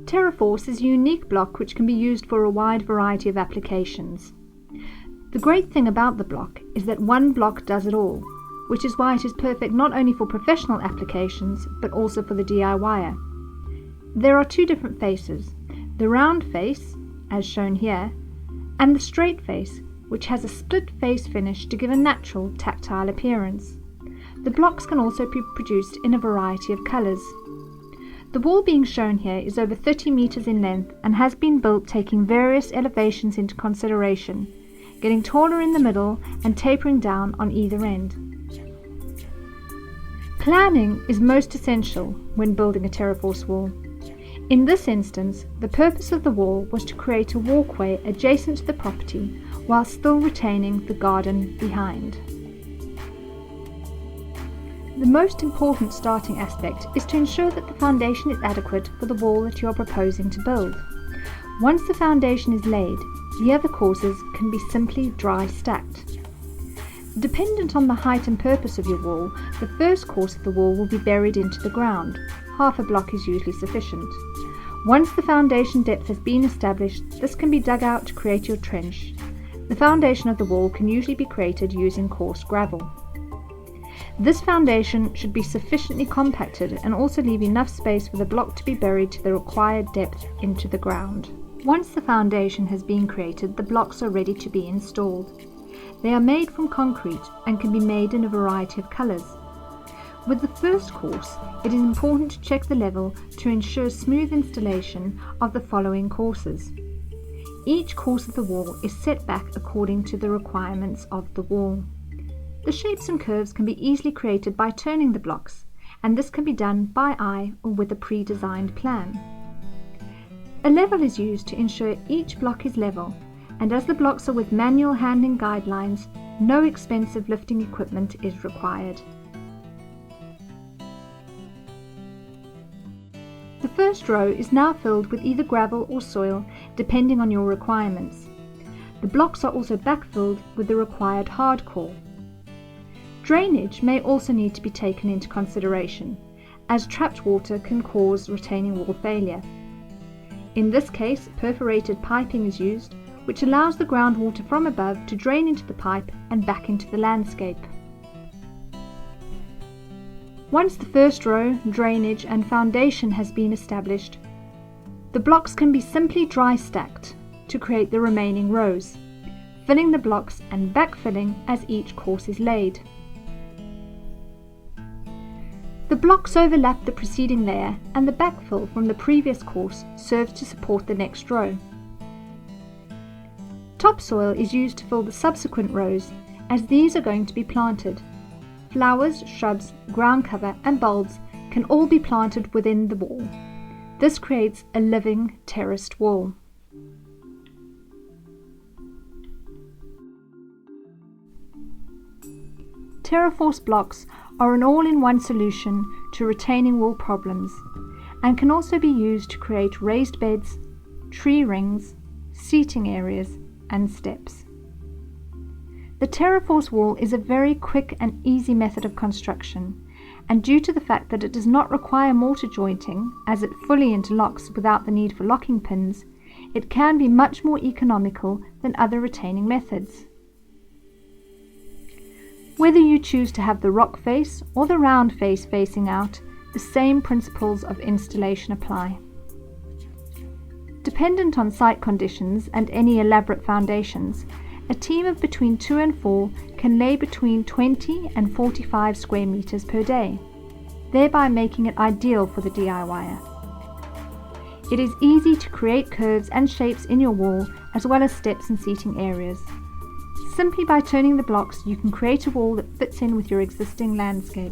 Terraforce is a unique block which can be used for a wide variety of applications. The great thing about the block is that one block does it all, which is why it is perfect not only for professional applications but also for the DIYer. There are two different faces, the round face, as shown here, and the straight face, which has a split face finish to give a natural tactile appearance. The blocks can also be produced in a variety of colours. The wall being shown here is over 30 meters in length and has been built taking various elevations into consideration, getting taller in the middle and tapering down on either end. Planning is most essential when building a Terraforce wall. In this instance, the purpose of the wall was to create a walkway adjacent to the property while still retaining the garden behind. The most important starting aspect is to ensure that the foundation is adequate for the wall that you are proposing to build. Once the foundation is laid, the other courses can be simply dry stacked. Dependent on the height and purpose of your wall, the first course of the wall will be buried into the ground. Half a block is usually sufficient. Once the foundation depth has been established, this can be dug out to create your trench. The foundation of the wall can usually be created using coarse gravel. This foundation should be sufficiently compacted and also leave enough space for the block to be buried to the required depth into the ground. Once the foundation has been created, the blocks are ready to be installed. They are made from concrete and can be made in a variety of colours. With the first course, it is important to check the level to ensure smooth installation of the following courses. Each course of the wall is set back according to the requirements of the wall. The shapes and curves can be easily created by turning the blocks, and this can be done by eye or with a pre-designed plan. A level is used to ensure each block is level, and as the blocks are with manual handling guidelines, no expensive lifting equipment is required. The first row is now filled with either gravel or soil, depending on your requirements. The blocks are also backfilled with the required hardcore. Drainage may also need to be taken into consideration, as trapped water can cause retaining wall failure. In this case, perforated piping is used, which allows the groundwater from above to drain into the pipe and back into the landscape. Once the first row, drainage and foundation has been established, the blocks can be simply dry stacked to create the remaining rows, filling the blocks and backfilling as each course is laid. The blocks overlap the preceding layer, and the backfill from the previous course serves to support the next row. Topsoil is used to fill the subsequent rows, as these are going to be planted. Flowers, shrubs, ground cover and bulbs can all be planted within the wall. This creates a living terraced wall. Terraforce blocks are an all-in-one solution to retaining wall problems and can also be used to create raised beds, tree rings, seating areas and steps. The Terraforce wall is a very quick and easy method of construction, and due to the fact that it does not require mortar jointing as it fully interlocks without the need for locking pins, it can be much more economical than other retaining methods. Whether you choose to have the rock face or the round face facing out, the same principles of installation apply. Dependent on site conditions and any elaborate foundations, a team of between 2 and 4 can lay between 20 and 45 square meters per day, thereby making it ideal for the DIYer. It is easy to create curves and shapes in your wall as well as steps and seating areas. Simply by turning the blocks, you can create a wall that fits in with your existing landscape.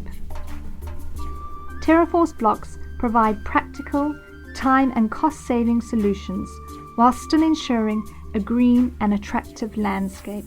Terraforce blocks provide practical, time and cost-saving solutions while still ensuring a green and attractive landscape.